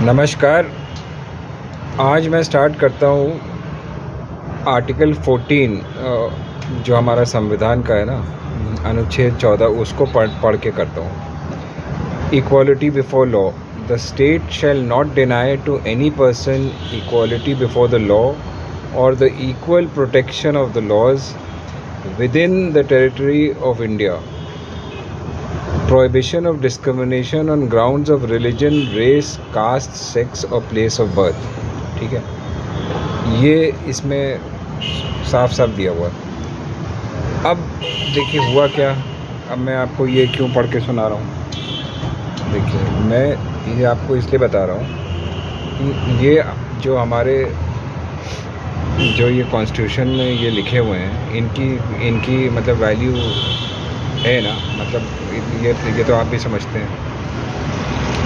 नमस्कार। आज मैं स्टार्ट करता हूँ आर्टिकल 14 जो हमारा संविधान का है ना, अनुच्छेद 14, उसको पढ़ के करता हूँ। Equality before law. The state shall not deny to any person equality before the law और the equal protection of the laws within the territory of India. Prohibition of discrimination on grounds of religion, race, caste, sex or place of birth। ठीक है, ये इसमें साफ साफ दिया हुआ है। अब देखिए हुआ क्या, अब मैं आपको ये क्यों पढ़ के सुना रहा हूँ। देखिए, मैं ये आपको इसलिए बता रहा हूँ कि ये जो हमारे जो ये कॉन्स्टिट्यूशन में ये लिखे हुए हैं, इनकी मतलब वैल्यू है ना, मतलब ये तो आप भी समझते हैं,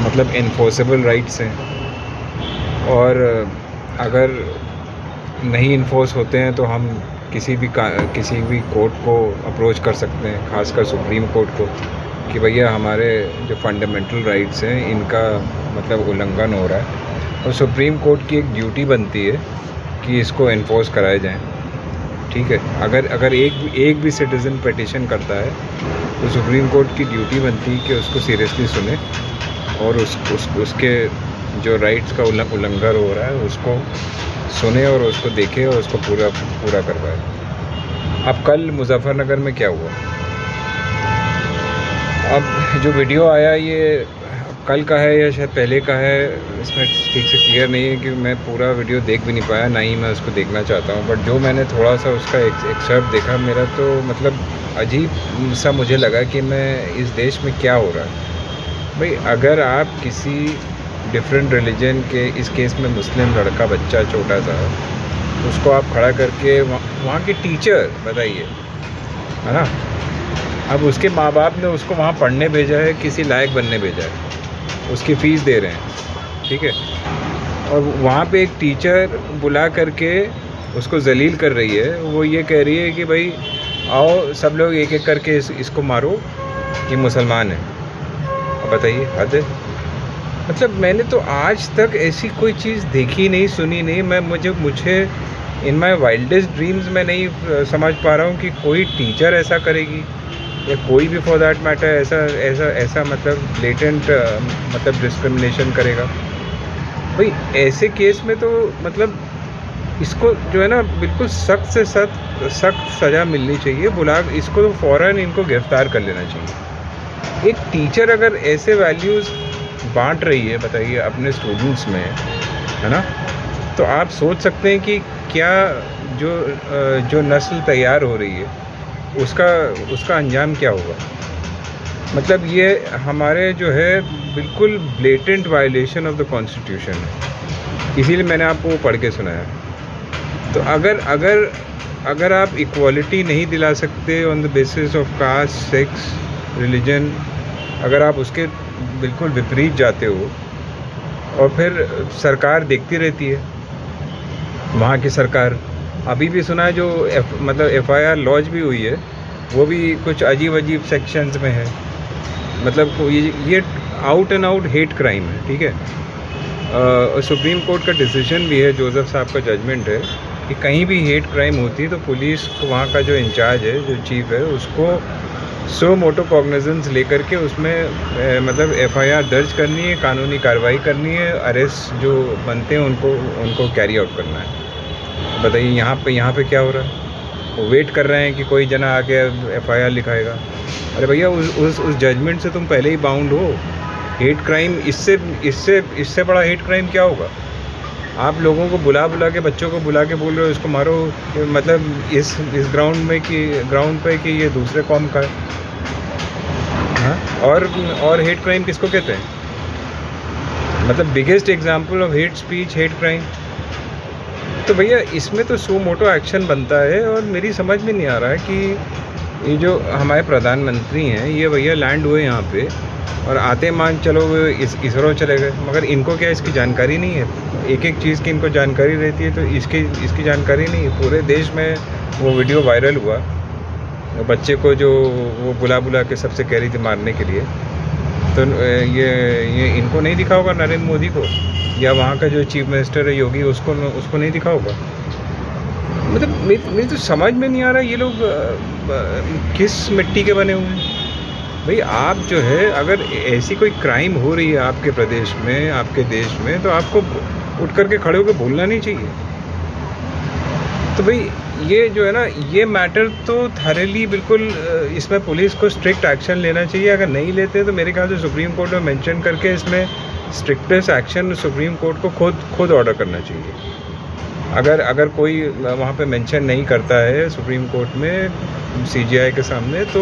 मतलब इन्फोर्सेबल राइट्स हैं। और अगर नहीं इन्फोर्स होते हैं तो हम किसी भी कोर्ट को अप्रोच कर सकते हैं, खासकर सुप्रीम कोर्ट को, कि भैया हमारे जो फंडामेंटल राइट्स हैं इनका मतलब उल्लंघन हो रहा है। और सुप्रीम कोर्ट की एक ड्यूटी बनती है कि इसको इन्फोर्स कराए जाएँ। ठीक है, अगर एक भी सिटीज़न पिटीशन करता है तो सुप्रीम कोर्ट की ड्यूटी बनती है कि उसको सीरियसली सुने और उसके जो राइट्स का उल्लंघन हो रहा है उसको सुने और उसको देखे और उसको पूरा करवाए। अब कल मुजफ्फरनगर में क्या हुआ, अब जो वीडियो आया ये कल का है या शायद पहले का है, इसमें ठीक से क्लियर नहीं है कि मैं पूरा वीडियो देख भी नहीं पाया, ना ही मैं उसको देखना चाहता हूँ। बट जो मैंने थोड़ा सा उसका एक्सर्प्ट देखा, मेरा तो मतलब अजीब सा मुझे लगा कि मैं इस देश में क्या हो रहा है। भाई, अगर आप किसी डिफरेंट रिलीजन के, इस केस में मुस्लिम लड़का बच्चा छोटा सा, उसको आप खड़ा करके वहाँ के टीचर बताइए, है ना, अब उसके माँ बाप ने उसको वहाँ पढ़ने भेजा है, किसी लायक बनने भेजा है, उसकी फ़ीस दे रहे हैं, ठीक है, और वहाँ पे एक टीचर बुला करके उसको जलील कर रही है। वो ये कह रही है कि भाई आओ सब लोग एक एक करके इसको मारो, ये मुसलमान है। अब बताइए, हद है। मतलब मैंने तो आज तक ऐसी कोई चीज़ देखी नहीं, सुनी नहीं। मुझे इन माई वाइल्डेस्ट ड्रीम्स में नहीं समझ पा रहा हूँ कि कोई टीचर ऐसा करेगी या कोई भी फॉर दैट मैटर ऐसा मतलब ब्लेटेंट मतलब डिस्क्रिमिनेशन करेगा। भाई ऐसे केस में तो मतलब इसको जो है ना बिल्कुल सख्त से सख्त सज़ा मिलनी चाहिए। इसको तो फ़ौरन इनको गिरफ़्तार कर लेना चाहिए। एक टीचर अगर ऐसे वैल्यूज़ बांट रही है, बताइए, अपने स्टूडेंट्स में, है ना, तो आप सोच सकते हैं कि क्या जो नस्ल तैयार हो रही है उसका अंजाम क्या होगा। मतलब ये हमारे जो है बिल्कुल blatant violation of the constitution है, इसीलिए मैंने आपको वो पढ़ के सुनाया। तो अगर आप इक्वालिटी नहीं दिला सकते on the basis of caste, sex, religion, अगर आप उसके बिल्कुल विपरीत जाते हो और फिर सरकार देखती रहती है, वहाँ की सरकार, अभी भी सुना है जो मतलब FIR लॉन्च भी हुई है, वो भी कुछ अजीब सेक्शंस में है। मतलब ये out and out hate crime है, ठीक है। सुप्रीम कोर्ट का डिसीजन भी है, जोसेफ साहब का जजमेंट है कि कहीं भी हेट क्राइम होती है तो पुलिस को, वहाँ का जो इंचार्ज है, जो चीफ है, उसको सो मोटो कॉग्निजेंस लेकर के उसमें मतलब FIR दर्ज करनी है, कानूनी कार्रवाई करनी है, अरेस्ट जो बनते हैं उनको कैरी आउट करना है। बताइए यहाँ पे क्या हो रहा है। वो वेट कर रहे हैं कि कोई जना आके FIR लिखाएगा। अरे भैया, उस जजमेंट से तुम पहले ही बाउंड हो। हेट क्राइम, इससे बड़ा हेट क्राइम क्या होगा। आप लोगों को बुला के, बच्चों को बुला के बोल रहे हो इसको मारो, मतलब इस ग्राउंड पे कि ये दूसरे कौम का है। हाँ, और हेट क्राइम किसको कहते हैं। मतलब biggest example of hate speech, hate crime. तो भैया इसमें तो सो मोटो एक्शन बनता है। और मेरी समझ में नहीं आ रहा है कि ये जो हमारे प्रधानमंत्री हैं, ये भैया लैंड हुए यहाँ पे और आते मान चलो वो इसरो चले गए, मगर इनको क्या इसकी जानकारी नहीं है। एक चीज़ की इनको जानकारी रहती है, तो इसकी जानकारी नहीं है। पूरे देश में वो वीडियो वायरल हुआ, बच्चे को जो वो बुला के सबसे कह रही थी मारने के लिए। तो ये इनको नहीं दिखा होगा, नरेंद्र मोदी को, या वहाँ का जो चीफ मिनिस्टर है योगी, उसको नहीं दिखा होगा। मतलब मेरी तो समझ में नहीं आ रहा ये लोग किस मिट्टी के बने हुए हैं। भाई आप जो है, अगर ऐसी कोई क्राइम हो रही है आपके प्रदेश में, आपके देश में, तो आपको उठ करके खड़े होकर बोलना नहीं चाहिए। तो भाई ये जो है ना, ये मैटर तो थॉरली बिल्कुल इसमें पुलिस को स्ट्रिक्ट एक्शन लेना चाहिए। अगर नहीं लेते तो मेरे ख्याल से सुप्रीम कोर्ट में मेंशन करके इसमें स्ट्रिक्टेस्ट एक्शन सुप्रीम कोर्ट को खुद ऑर्डर करना चाहिए। अगर कोई वहाँ पे मेंशन नहीं करता है सुप्रीम कोर्ट में सीजीआई के सामने, तो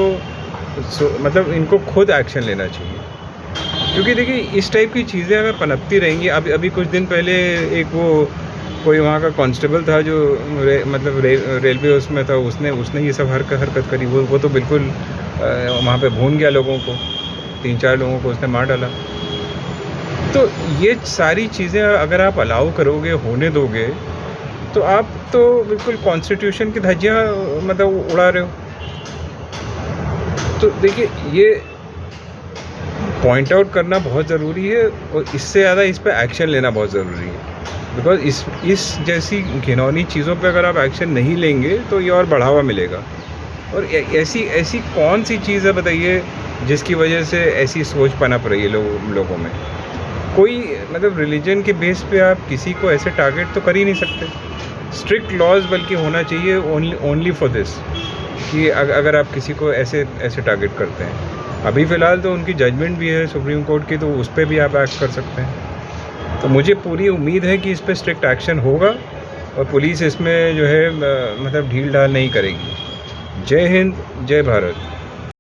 मतलब इनको खुद एक्शन लेना चाहिए। क्योंकि देखिए इस टाइप की चीज़ें अगर पनपती रहेंगी, अभी कुछ दिन पहले एक वो कोई वहाँ का कांस्टेबल था जो रेलवे उसमें था, उसने ये सब हरकत करी। वो तो बिल्कुल वहाँ पे भून गया लोगों को, 3-4 लोगों को उसने मार डाला। तो ये सारी चीज़ें अगर आप अलाउ करोगे, होने दोगे, तो आप तो बिल्कुल कॉन्स्टिट्यूशन की धज्जियाँ मतलब उड़ा रहे हो। तो देखिए ये पॉइंट आउट करना बहुत ज़रूरी है, और इससे ज़्यादा इस पर एक्शन लेना बहुत ज़रूरी है। बिकॉज इस जैसी घिनौनी चीज़ों पे अगर आप एक्शन नहीं लेंगे तो ये और बढ़ावा मिलेगा। और ऐसी कौन सी चीज़ है बताइए जिसकी वजह से ऐसी सोच पनप रही है लोगों में। कोई मतलब रिलीजन के बेस पे आप किसी को ऐसे टारगेट तो कर ही नहीं सकते। स्ट्रिक्ट लॉज बल्कि होना चाहिए ओनली फॉर दिस, कि अगर आप किसी को ऐसे टारगेट करते हैं। अभी फ़िलहाल तो उनकी जजमेंट भी है सुप्रीम कोर्ट की, तो उस पर भी आप एक्ट कर सकते हैं। तो मुझे पूरी उम्मीद है कि इस पर स्ट्रिक्ट एक्शन होगा और पुलिस इसमें जो है मतलब ढील ढाल नहीं करेगी। जय हिंद, जय भारत।